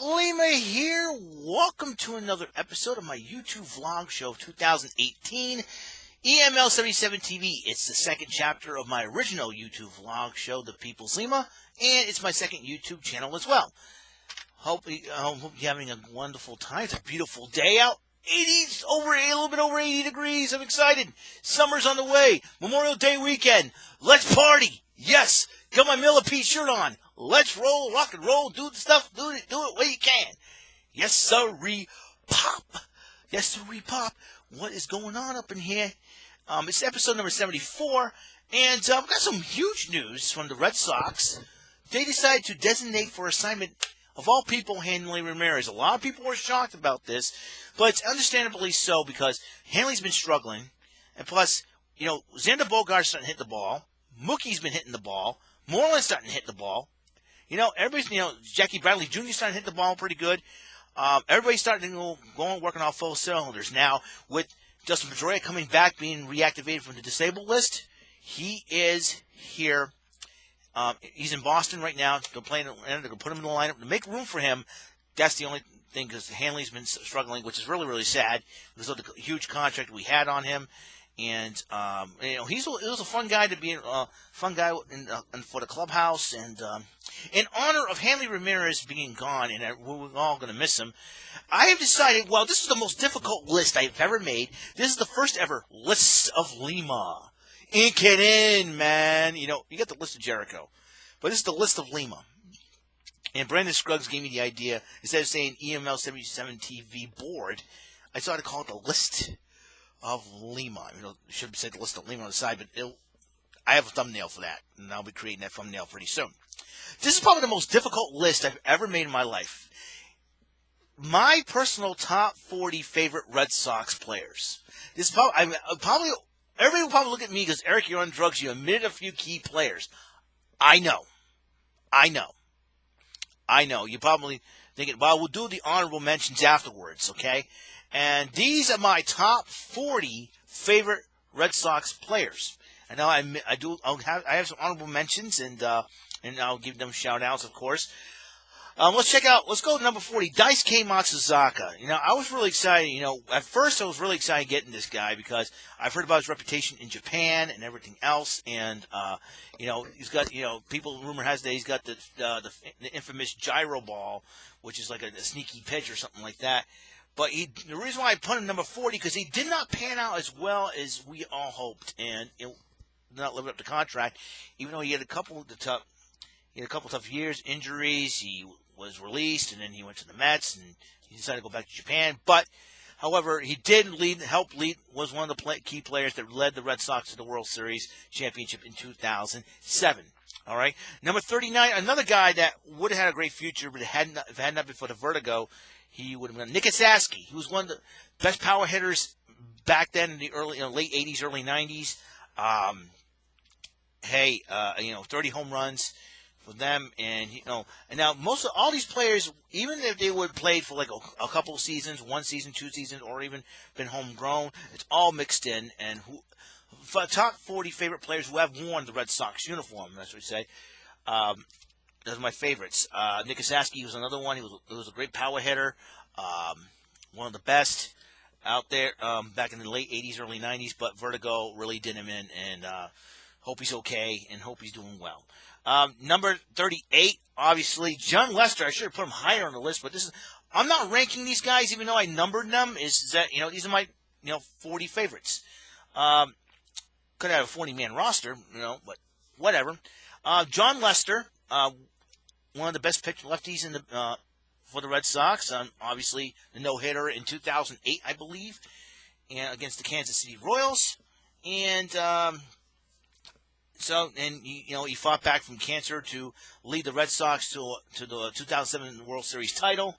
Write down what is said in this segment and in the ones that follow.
Lima here. Welcome to another episode of my YouTube vlog show of 2018, EML77 TV. It's the second chapter of my original YouTube vlog show, The People's Lima, and it's my second YouTube channel as well. Hope you're having a wonderful time. It's a beautiful day out. 80s, a little bit over 80 degrees. I'm excited. Summer's on the way. Memorial Day weekend. Let's party. Yes. Got my Millipede shirt on. Let's roll, rock and roll, do the stuff, do it where you can. Yes, sirree, pop. Yes, sirree, pop. What is going on up in here? It's episode number 74, and I've got some huge news from the Red Sox. They decided to designate for assignment, of all people, Hanley Ramirez. A lot of people were shocked about this, but it's understandably so because Hanley's been struggling, and plus, Xander Bogaerts starting to hit the ball. Mookie's been hitting the ball. Moreland's starting to hit the ball. Everybody's, Jackie Bradley Jr. starting to hit the ball pretty good. Everybody's starting to go working off full cylinders now with Justin Pedroia coming back, being reactivated from the disabled list. He is here. He's in Boston right now. They're going to put him in the lineup to make room for him. That's the only thing because Hanley's been struggling, which is really, really sad because of the huge contract we had on him. And he was a fun guy to be for the clubhouse. And in honor of Hanley Ramirez being gone, and we're all going to miss him, I have decided. Well, this is the most difficult list I've ever made. This is the first ever list of Lima. Ink it in, man. You got the list of Jericho, but this is the list of Lima. And Brandon Scruggs gave me the idea. Instead of saying EML77 TV board, I started to call it the list of Lima. Should have said the list of Lima on the side, but I have a thumbnail for that, and I'll be creating that thumbnail pretty soon. This is probably the most difficult list I've ever made in my life. My personal top 40 favorite Red Sox players. This is everybody will probably look at me because, Eric, you're on drugs. You omitted a few key players. I know. You're probably thinking, well, we'll do the honorable mentions afterwards, okay? And these are my top 40 favorite Red Sox players. And now I have some honorable mentions, and I'll give them shout-outs, of course. Let's go to number 40, Daisuke Matsuzaka. I was really excited. At first I was really excited getting this guy because I've heard about his reputation in Japan and everything else. And, he's got, rumor has that he's got the infamous gyro ball, which is like a sneaky pitch or something like that. But the reason why I put him number 40 because he did not pan out as well as we all hoped, and not living up to contract. Even though he had a couple of tough years, injuries. He was released, and then he went to the Mets, and he decided to go back to Japan. But, however, he did help lead. Was one of the key players that led the Red Sox to the World Series championship in 2007. All right, number 39, another guy that would have had a great future, but if it had not been for the vertigo, he would have been Nick Esasky. He was one of the best power hitters back then in the late 80s, early 90s. 30 home runs for them. And, and now most of all these players, even if they would have played for like a couple of seasons, 1 season, 2 seasons, or even been homegrown, it's all mixed in. And top 40 favorite players who have worn the Red Sox uniform, that's what we say. Those are my favorites. Nick Esasky was another one. He was a great power hitter, one of the best out there back in the late 80s, early 90s, but vertigo really did him in, and hope he's okay and hope he's doing well. Number 38, obviously, Jon Lester. I should have put him higher on the list, but I'm not ranking these guys, even though I numbered them. These are my 40 favorites. Could have a 40-man roster, but whatever. Jon Lester. One of the best pitch lefties for the Red Sox. Obviously, the no-hitter in 2008, I believe, and against the Kansas City Royals. And he fought back from cancer to lead the Red Sox to the 2007 World Series title,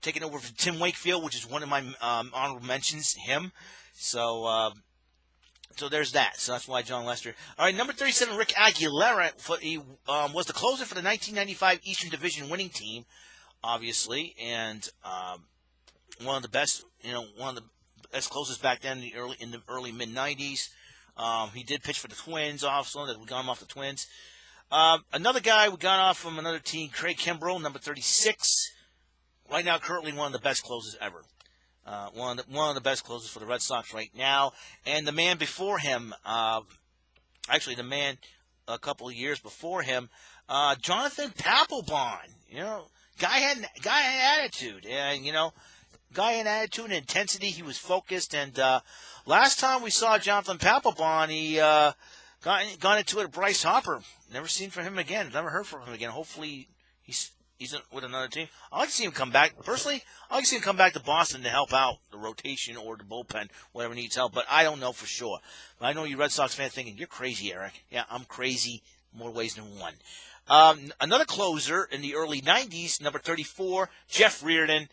taking over from Tim Wakefield, which is one of my honorable mentions. Him. So there's that. So that's why Jon Lester. All right, number 37, Rick Aguilera. He was the closer for the 1995 Eastern Division winning team, obviously, and one of the best. One of the best closers back then in the early mid 90s. He did pitch for the Twins, also. That we got him off the Twins. Another guy we got off from another team, Craig Kimbrell, number 36. right now, currently one of the best closers ever. One of the best closers for the Red Sox right now. And the man before him, actually the man a couple of years before him, Jonathan Papelbon. You know, guy had attitude, and guy had attitude and intensity. He was focused, and last time we saw Jonathan Papelbon, he got into it with Bryce Harper. Never seen from him again. Never heard from him again. Hopefully he's with another team. I'd like to see him come back. Personally, I'd like to see him come back to Boston to help out the rotation or the bullpen, whatever needs help. But I don't know for sure. But I know you Red Sox fans thinking, you're crazy, Eric. Yeah, I'm crazy more ways than one. Another closer in the early 90s, number 34, Jeff Reardon.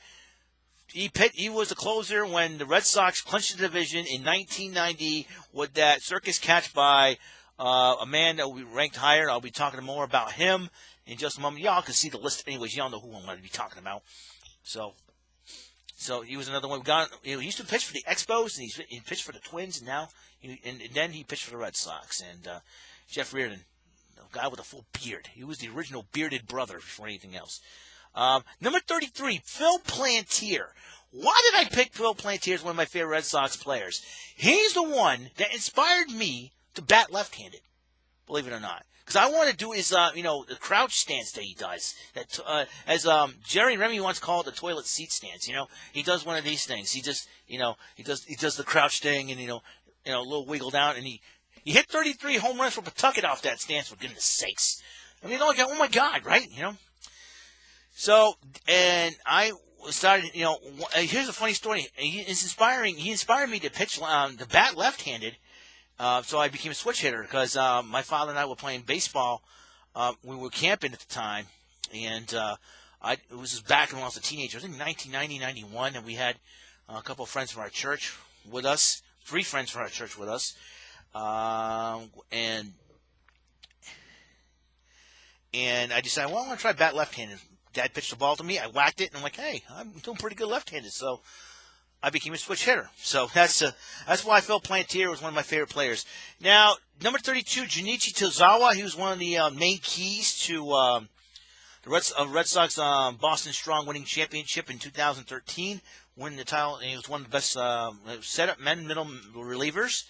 He was the closer when the Red Sox clinched the division in 1990 with that circus catch by a man that we ranked higher. I'll be talking more about him in just a moment. Y'all can see the list. Anyways, y'all know who I'm going to be talking about. So he was another one. He used to pitch for the Expos, and he pitched for the Twins, and now and then he pitched for the Red Sox. And Jeff Reardon, a guy with a full beard. He was the original bearded brother before anything else. Number 33, Phil Plantier. Why did I pick Phil Plantier as one of my favorite Red Sox players? He's the one that inspired me to bat left-handed, believe it or not. Because I want to do his, the crouch stance that he does. That, as Jerry Remy once called the toilet seat stance. He does one of these things. He just, he does the crouch thing and a little wiggle down, and he hit 33 home runs for Pawtucket off that stance. For goodness sakes, I mean, oh my God, right? So, and I started, here's a funny story. It's inspiring. He inspired me to pitch, to bat left-handed. So I became a switch hitter because my father and I were playing baseball. We were camping at the time, and it was just back when I was a teenager. I think 1990, 91, and we had a couple of friends from our church with us, 3 friends from our church with us, and I decided, well, I want to try bat left-handed. Dad pitched the ball to me. I whacked it, and I'm like, hey, I'm doing pretty good left-handed. So I became a switch hitter. So that's why Phil Plantier was one of my favorite players. Now, number 32, Junichi Tozawa. He was one of the main keys to the Red Sox Boston Strong winning championship in 2013, winning the title. And he was one of the best setup men, middle relievers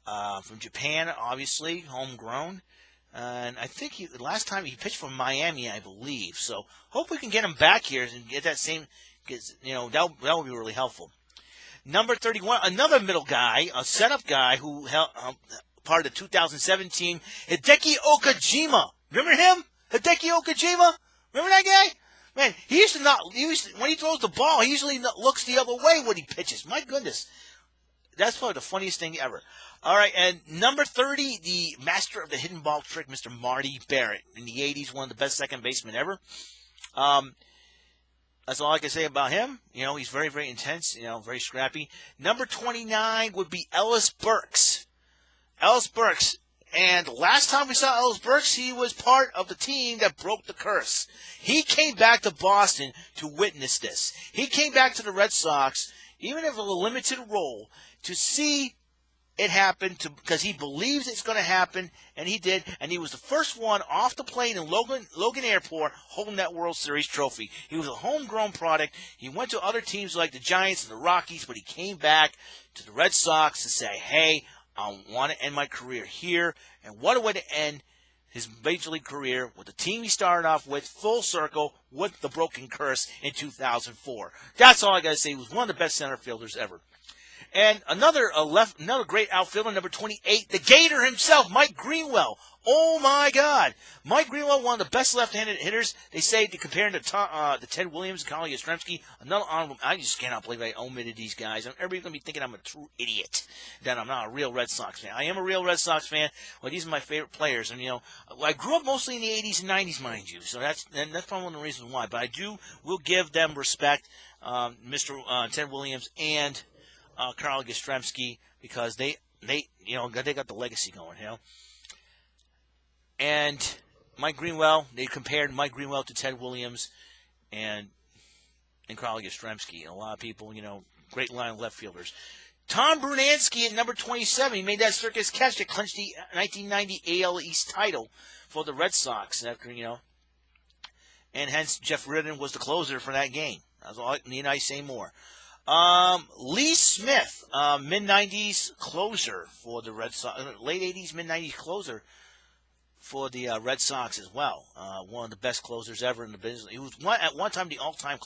from Japan, obviously, homegrown. And I think last time he pitched for Miami, I believe. So hope we can get him back here and get that same. That would be really helpful. Number 31, another middle guy, a setup guy who held part of the 2017, Hideki Okajima. Remember him? Hideki Okajima? Remember that guy? Man, when he throws the ball, he usually looks the other way when he pitches. My goodness. That's probably the funniest thing ever. All right, and number 30, the master of the hidden ball trick, Mr. Marty Barrett. In the 80s, one of the best second basemen ever. That's all I can say about him. He's very, very intense, very scrappy. Number 29 would be Ellis Burks. Ellis Burks. And last time we saw Ellis Burks, he was part of the team that broke the curse. He came back to Boston to witness this. He came back to the Red Sox, even if in a limited role, to see it happen, because he believes it's going to happen, and he did. And he was the first one off the plane in Logan Airport holding that World Series trophy. He was a homegrown product. He went to other teams like the Giants and the Rockies, but he came back to the Red Sox to say, hey, I want to end my career here. And what a way to end his Major League career with the team he started off with, full circle, with the broken curse in 2004. That's all I got to say. He was one of the best center fielders ever. And another great outfielder, number 28, the Gator himself, Mike Greenwell. Oh my God, Mike Greenwell, one of the best left-handed hitters. They say to compare him to Ted Williams and Carl Yastrzemski. Another honorable. I just cannot believe I omitted these guys. Everybody's gonna be thinking I'm a true idiot, that I'm not a real Red Sox fan. I am a real Red Sox fan. Well, these are my favorite players, and I grew up mostly in the 80s and 90s, mind you. So that's probably one of the reasons why. But I will give them respect, Mr. Ted Williams and Carl Yastrzemski, because they got the legacy going, And Mike Greenwell, they compared Mike Greenwell to Ted Williams and Carl Yastrzemski. And a lot of people, great line of left fielders. Tom Brunansky at number 27, he made that circus catch that clinched the 1990 AL East title for the Red Sox. After and hence Jeff Reardon was the closer for that game. That's all. Need I say more? Lee Smith, mid-90s closer for the Red Sox, late 80s, mid-90s closer for the Red Sox as well. One of the best closers ever in the business. He was at one time the all-time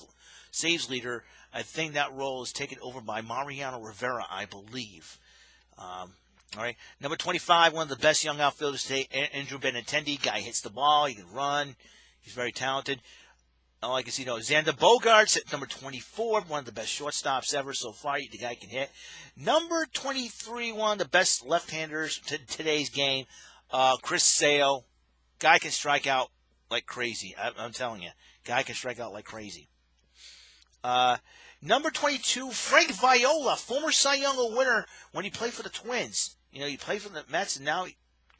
saves leader. I think that role is taken over by Mariano Rivera, I believe. All right. Number 25, one of the best young outfielders today, Andrew Benintendi. Guy hits the ball. He can run. He's very talented. Like I see, Xander Bogaerts at number 24, one of the best shortstops ever so far. The guy can hit. Number 23, one of the best left-handers to today's game, Chris Sale. Guy can strike out like crazy. I'm telling you. Guy can strike out like crazy. Number 22, Frank Viola, former Cy Young winner when he played for the Twins. He played for the Mets, and now he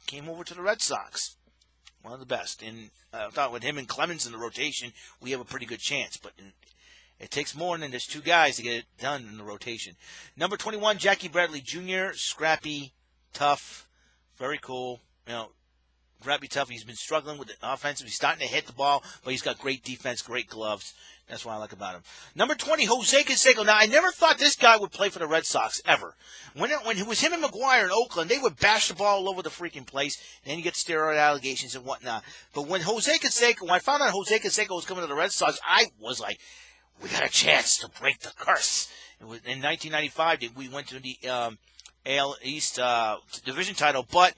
came over to the Red Sox. One of the best. And I thought with him and Clemens in the rotation, we have a pretty good chance. But it takes more than just two guys to get it done in the rotation. Number 21, Jackie Bradley Jr., scrappy, tough, very cool. Scrappy, tough. He's been struggling with the offensive. He's starting to hit the ball, but he's got great defense, great gloves. That's what I like about him. Number 20, Jose Canseco. Now, I never thought this guy would play for the Red Sox, ever. When it was him and McGuire in Oakland, they would bash the ball all over the freaking place, and then you get steroid allegations and whatnot. But when I found out Jose Canseco was coming to the Red Sox, I was like, we got a chance to break the curse. In 1995, we went to the AL East division title, but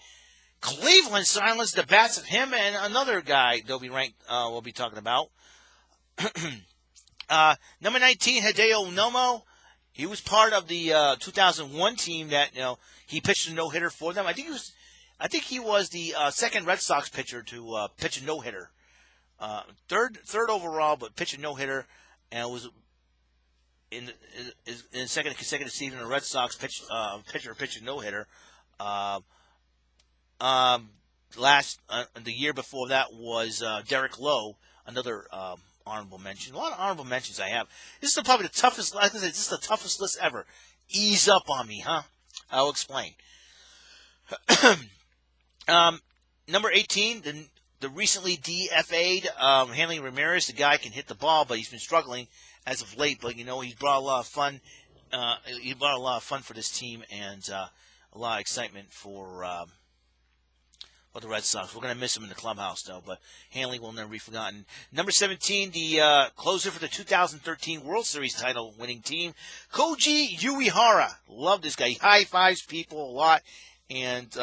Cleveland silenced the bats of him and another guy we'll be talking about. Number 19, Hideo Nomo. He was part of the 2001 team that he pitched a no-hitter for them. I think he was the second Red Sox pitcher to pitch a no-hitter. Third overall, but pitch a no-hitter, and was in the second consecutive season the Red Sox pitcher pitched a no-hitter. The year before that was Derek Lowe, another honorable mention. A lot of honorable mentions I have. This is probably the toughest. Like I said, this is the toughest list ever. Ease up on me, huh? I'll explain. Number 18, the recently DFA'd Hanley Ramirez. The guy can hit the ball, but he's been struggling as of late. But he's brought a lot of fun. He brought a lot of fun for this team and a lot of excitement for the Red Sox. We're going to miss him in the clubhouse, though, but Hanley will never be forgotten. Number 17, the closer for the 2013 World Series title-winning team, Koji Uehara. Love this guy. He high-fives people a lot, and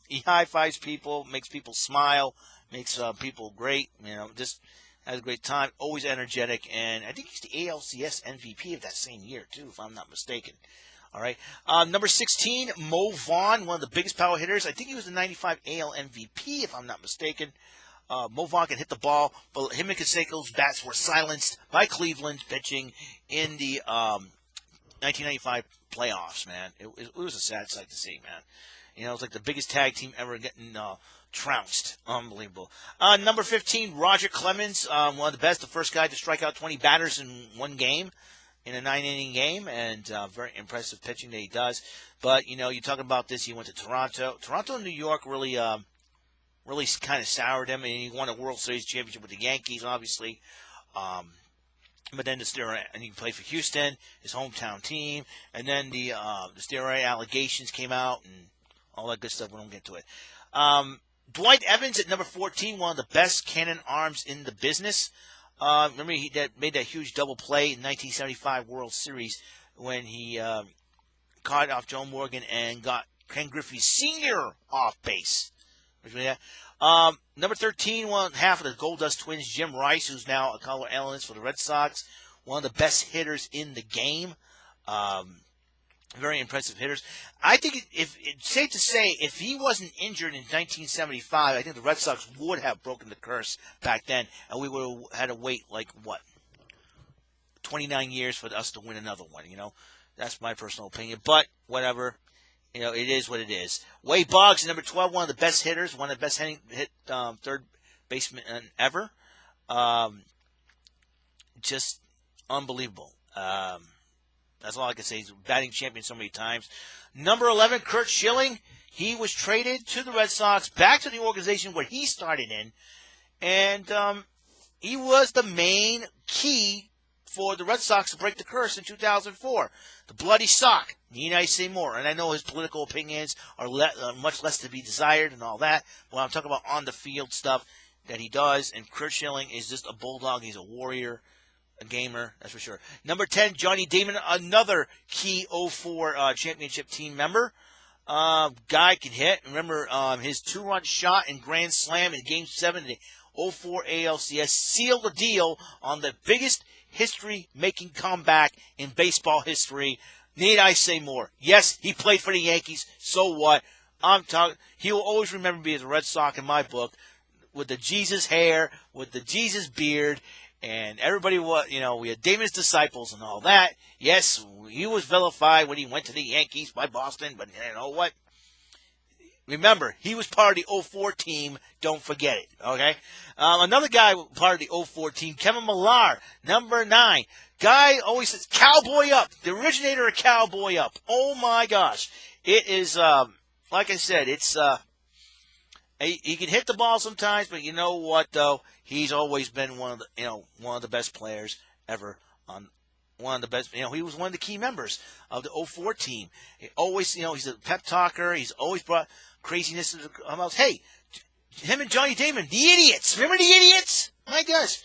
he high-fives people, makes people smile, makes people great, just has a great time, always energetic, and I think he's the ALCS MVP of that same year, too, if I'm not mistaken. All right. Number 16, Mo Vaughn, one of the biggest power hitters. I think he was the 95 AL MVP, if I'm not mistaken. Mo Vaughn can hit the ball, but him and Canseco's bats were silenced by Cleveland pitching in the 1995 playoffs, man. It was a sad sight to see, man. It was like the biggest tag team ever getting trounced. Unbelievable. Number 15, Roger Clemens, one of the best, the first guy to strike out 20 batters in one game. In a 9-inning game, and very impressive pitching that he does. But, you're talking about this, he went to Toronto. Toronto and New York really kind of soured him, and he won a World Series championship with the Yankees, obviously. But then and he played for Houston, his hometown team, and then the steroid allegations came out, and all that good stuff. We don't get to it. Dwight Evans at number 14, one of the best cannon arms in the business. Remember he made that huge double play in 1975 World Series when he caught off Joe Morgan and got Ken Griffey Sr. off base. Number 13, half of the Goldust Twins, Jim Rice, who's now a color analyst for the Red Sox, one of the best hitters in the game. Very impressive hitters. I think it's safe to say if he wasn't injured in 1975, I think the Red Sox would have broken the curse back then, and we would have had to wait 29 years for us to win another one. That's my personal opinion. But whatever, it is what it is. Wade Boggs, number 12, one of the best hitters, one of the best hit third baseman ever. Just unbelievable. That's all I can say. He's batting champion so many times. Number 11, Curt Schilling. He was traded to the Red Sox, back to the organization where he started in. And he was the main key for the Red Sox to break the curse in 2004. The bloody sock. Need I say more? And I know his political opinions are much less to be desired and all that. But I'm talking about on the field stuff that he does. And Curt Schilling is just a bulldog. He's a warrior, a gamer, that's for sure. Number 10, Johnny Damon, another key 04 championship team member. Guy can hit. Remember his 2-run shot in Grand Slam in Game 7 of the 04 ALCS sealed the deal on the biggest history-making comeback in baseball history. Need I say more? Yes, he played for the Yankees. So what? He will always remember me as a Red Sox in my book, with the Jesus hair, with the Jesus beard, and everybody was, we had Damon's disciples and all that. Yes, he was vilified when he went to the Yankees by Boston, but you know what? Remember, he was part of the 04 team. Don't forget it, okay? Another guy part of the 04 team, Kevin Millar, number 9. Guy always says, Cowboy Up, the originator of Cowboy Up. Oh, my gosh. It is, like I said, it's, he can hit the ball sometimes, but you know what, though? He's always been one of the best players ever on. One of the best, he was one of the key members of the 04 team. He always, he's a pep talker. He's always brought craziness to the house. Hey, him and Johnny Damon, the idiots. Remember the idiots? My gosh.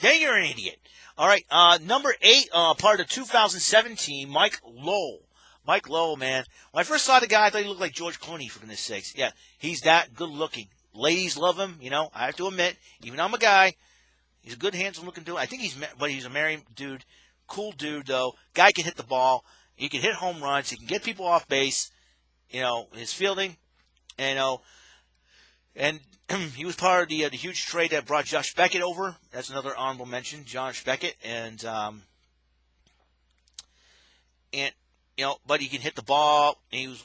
Then you're an idiot. All right, number 8, part of the 2007 team, Mike Lowell. Mike Lowell, man. When I first saw the guy, I thought he looked like George Clooney, for goodness sakes. Yeah, he's that good looking. Ladies love him, I have to admit. Even though I'm a guy, he's a good, handsome looking dude. I think he's a married dude. Cool dude, though. Guy can hit the ball. He can hit home runs. He can get people off base. His fielding. And he was part of the huge trade that brought Josh Beckett over. That's another honorable mention, Josh Beckett. And but he can hit the ball. And he was,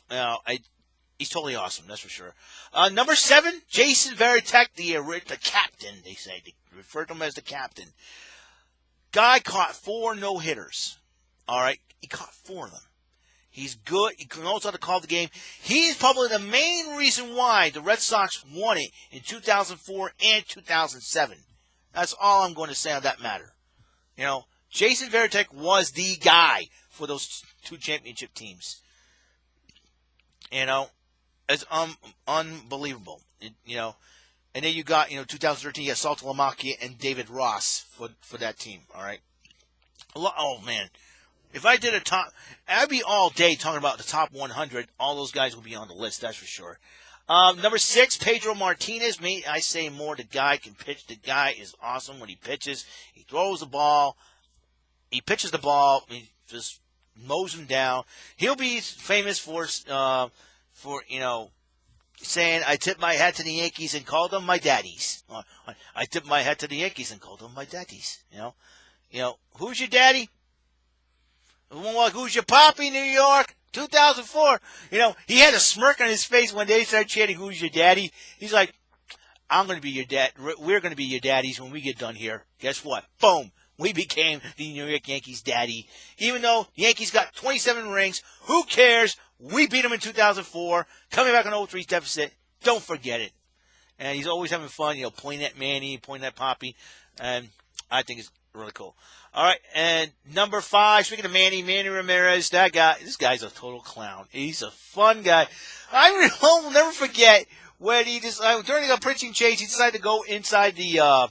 he's totally awesome. That's for sure. Number 7, Jason Varitek, the captain. They say they refer to him as the captain. Guy caught 4 no-hitters. All right? He caught 4 of them. He's good. He knows how to call the game. He's probably the main reason why the Red Sox won it in 2004 and 2007. That's all I'm going to say on that matter. Jason Varitek was the guy for those 2 championship teams. It's unbelievable. And then you got, 2013, you got Salta Lamacchia and David Ross for that team, all right? Oh, man. If I did I'd be all day talking about the top 100. All those guys will be on the list, that's for sure. Number 6, Pedro Martinez. I say more, the guy can pitch. The guy is awesome when he pitches. He throws the ball. He pitches the ball. He just mows him down. He'll be famous for saying, I tipped my hat to the Yankees and called them my daddies. I tipped my hat to the Yankees and called them my daddies. Who's your daddy? Who's your poppy, New York? 2004. He had a smirk on his face when they started chanting, who's your daddy? He's like, I'm going to be your dad. We're going to be your daddies when we get done here. Guess what? Boom. We became the New York Yankees daddy. Even though the Yankees got 27 rings, who cares? We beat them in 2004, coming back on 0-3 deficit. Don't forget it. And he's always having fun, pointing at Manny, pointing at Poppy. And I think it's really cool. All right, and number 5, speaking of Manny Ramirez, this guy's a total clown. He's a fun guy. I will never forget when during a pitching change, he decided to go inside the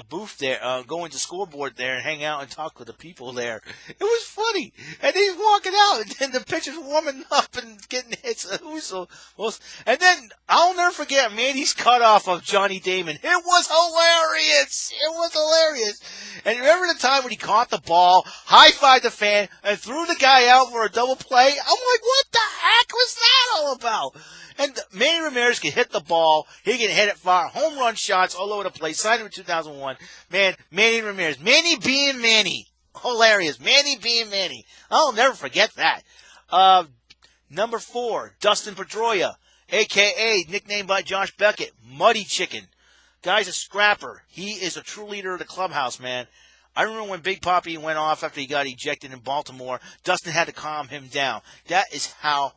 booth there, go into scoreboard there and hang out and talk with the people there. It was funny. And he's walking out, and then the pitcher's warming up and getting hits. And then, I'll never forget Manny's cutoff of Johnny Damon. It was hilarious. And remember the time when he caught the ball, high-fived the fan, and threw the guy out for a double play? I'm like, what the heck was that all about? And Manny Ramirez can hit the ball. He can hit it far. Home run shots all over the place. Signed him in 2001. Man, Manny Ramirez. Manny being Manny. Hilarious. Manny being Manny. I'll never forget that. Number 4, Dustin Pedroia, a.k.a. nicknamed by Josh Beckett, Muddy Chicken. Guy's a scrapper. He is a true leader of the clubhouse, man. I remember when Big Papi went off after he got ejected in Baltimore, Dustin had to calm him down. That is how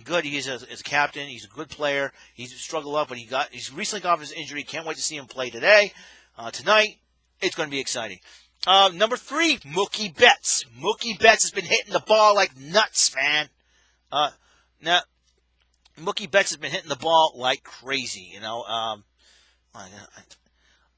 good he is as a captain. He's a good player. He's struggled up, but he's recently got off his injury. Can't wait to see him play tonight. It's going to be exciting. Number 3, Mookie Betts. Mookie Betts has been hitting the ball like nuts, man. Now, Mookie Betts has been hitting the ball like crazy, you know.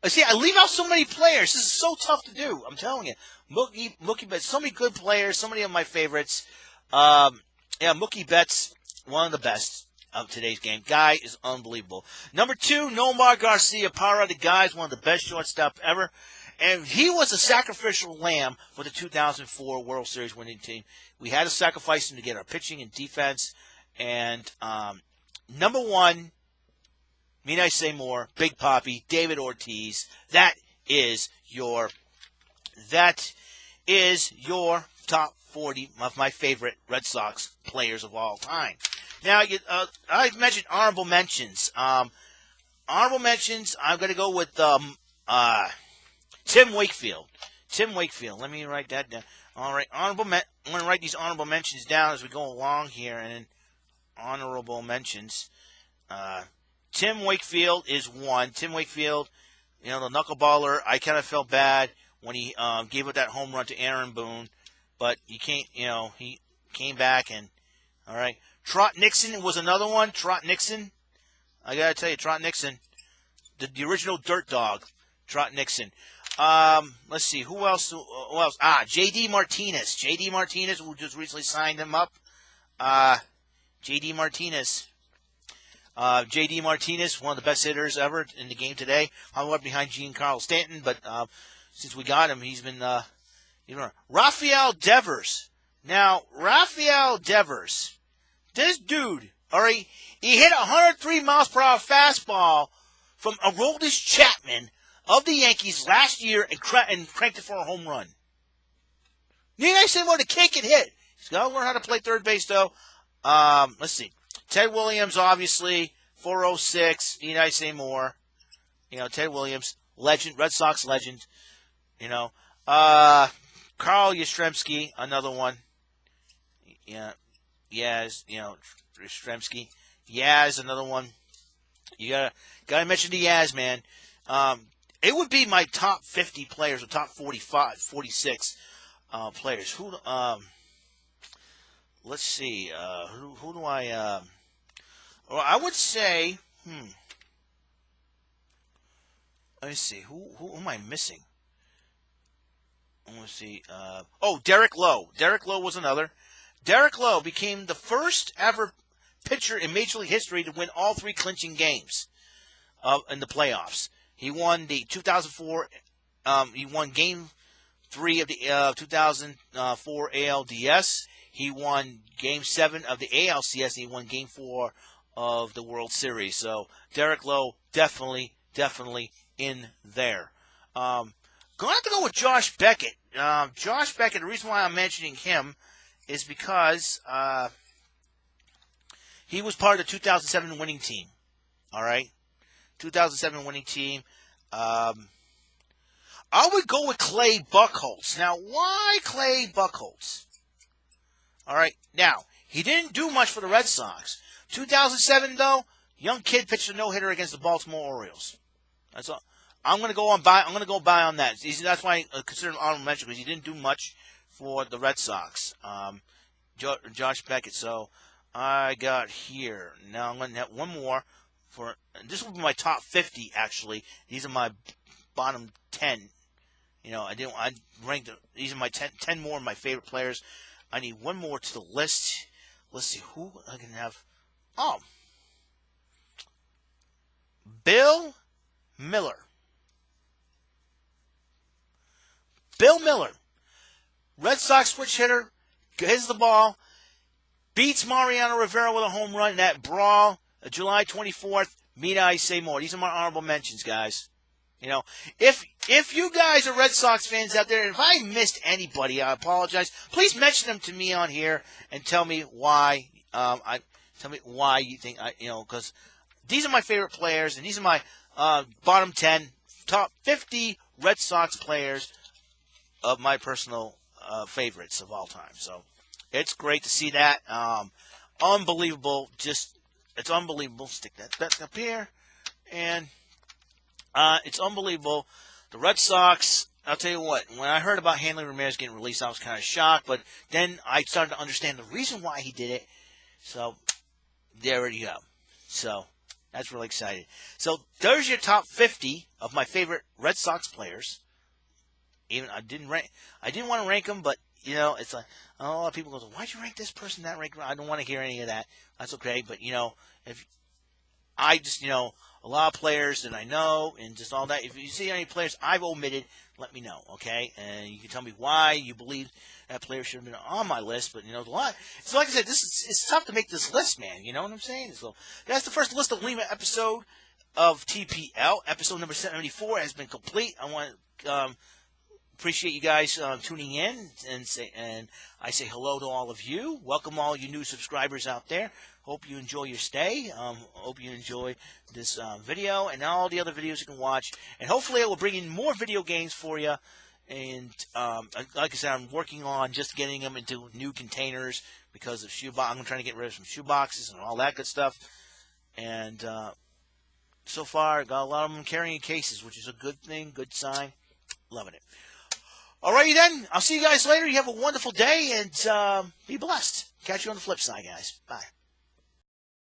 See, I leave out so many players. This is so tough to do. I'm telling you. Mookie Betts, so many good players, so many of my favorites. Mookie Betts, one of the best of today's game. Guy is unbelievable. Number 2, Nomar Garcia Parra, the guy's one of the best shortstop ever. And he was a sacrificial lamb for the 2004 World Series winning team. We had to sacrifice him to get our pitching and defense. And number 1, Mean I Say More, Big Papi, David Ortiz. That is your top 40 of my favorite Red Sox players of all time. Now, I mentioned honorable mentions. Honorable mentions, I'm going to go with Tim Wakefield. Tim Wakefield. Let me write that down. All right, I'm going to write these honorable mentions down as we go along here. And then honorable mentions. Tim Wakefield is 1. Tim Wakefield, you know, the knuckleballer. I kind of felt bad when he gave up that home run to Aaron Boone, but he came back and all right. Trot Nixon was another one. Trot Nixon, I gotta tell you, Trot Nixon, the original Dirt Dog, Trot Nixon. Let's see, who else? Who else? J.D. Martinez. J.D. Martinez, who just recently signed him up. J.D. Martinez. J.D. Martinez, one of the best hitters ever in the game today. I'm up behind Giancarlo Stanton, but since we got him, he's been, Rafael Devers. Now, Rafael Devers, this dude, all right, he hit a 103 miles per hour fastball from Aroldis Chapman of the Yankees last year and cranked it for a home run. Need I say more? The kid can hit. He's got to learn how to play third base, though. Let's see. Ted Williams, obviously, 406. Need I say more? You know, Ted Williams, legend, Red Sox legend. You know, Carl Yastrzemski, another one. Yeah, Yaz, you know, Yastrzemski. Yaz, another one. You gotta mention the Yaz, man. It would be my top 50 players or top 46 players. Let's see. Who do I? Well, I would say. Let me see. Who am I missing? Let's see. Derek Lowe. Derek Lowe was another. Derek Lowe became the first ever pitcher in Major League history to win all 3 clinching games in the playoffs. He won the 2004. He won Game 3 of the 2004 ALDS. He won Game 7 of the ALCS. And he won Game 4 of the World Series. So Derek Lowe definitely in there. Going to have to go with Josh Beckett. Josh Beckett. The reason why I'm mentioning him is because he was part of the 2007 winning team. All right, 2007 winning team. I would go with Clay Buchholz. Now, why Clay Buchholz? All right, now he didn't do much for the Red Sox. 2007 though, young kid pitched a no-hitter against the Baltimore Orioles. That's all. I'm going to go by on that. That's why I consider him honorable mention, because he didn't do much for the Red Sox. Josh Beckett. So I got here. Now I'm going to have one more for. This will be my top 50 actually. These are my bottom 10. You know, I ranked. These are my 10 more of my favorite players. I need one more to the list. Let's see who I can have. Oh, Bill Miller. Bill Miller, Red Sox switch hitter, hits the ball, beats Mariano Rivera with a home run in that brawl, July 24th. Mean I Say More. These are my honorable mentions, guys. You know, if you guys are Red Sox fans out there, if I missed anybody, I apologize. Please mention them to me on here and tell me why. Tell me why you think because these are my favorite players, and these are my bottom 10, top 50 Red Sox players of my personal favorites of all time. So it's great to see that. Unbelievable. It's unbelievable. Stick that back up here. And it's unbelievable. The Red Sox I'll tell you what, when I heard about Hanley Ramirez getting released, I was kind of shocked, but then I started to understand the reason why he did it. So, there you go. So, that's really exciting. So, there's your top 50 of my favorite Red Sox players. Even I didn't want to rank them, but you know, it's like a lot of people go, "Why'd you rank this person that rank?" I don't want to hear any of that. That's okay, but you know, if I just a lot of players that I know and just all that. If you see any players I've omitted, let me know, okay? And you can tell me why you believe that player should have been on my list. But a lot. So like I said, it's tough to make this list, man. You know what I'm saying? So that's the first List of Lima episode of TPL. Episode number 74 has been complete. I want to appreciate you guys tuning in, and I say hello to all of you. Welcome all you new subscribers out there. Hope you enjoy your stay. Hope you enjoy this video and all the other videos you can watch. And hopefully I will bring in more video games for you. And like I said, I'm working on just getting them into new containers because of shoebox. I'm trying to get rid of some shoe boxes and all that good stuff. And so far, I got a lot of them carrying cases, which is a good thing, good sign. Loving it. Alrighty then. I'll see you guys later. You have a wonderful day and be blessed. Catch you on the flip side, guys. Bye.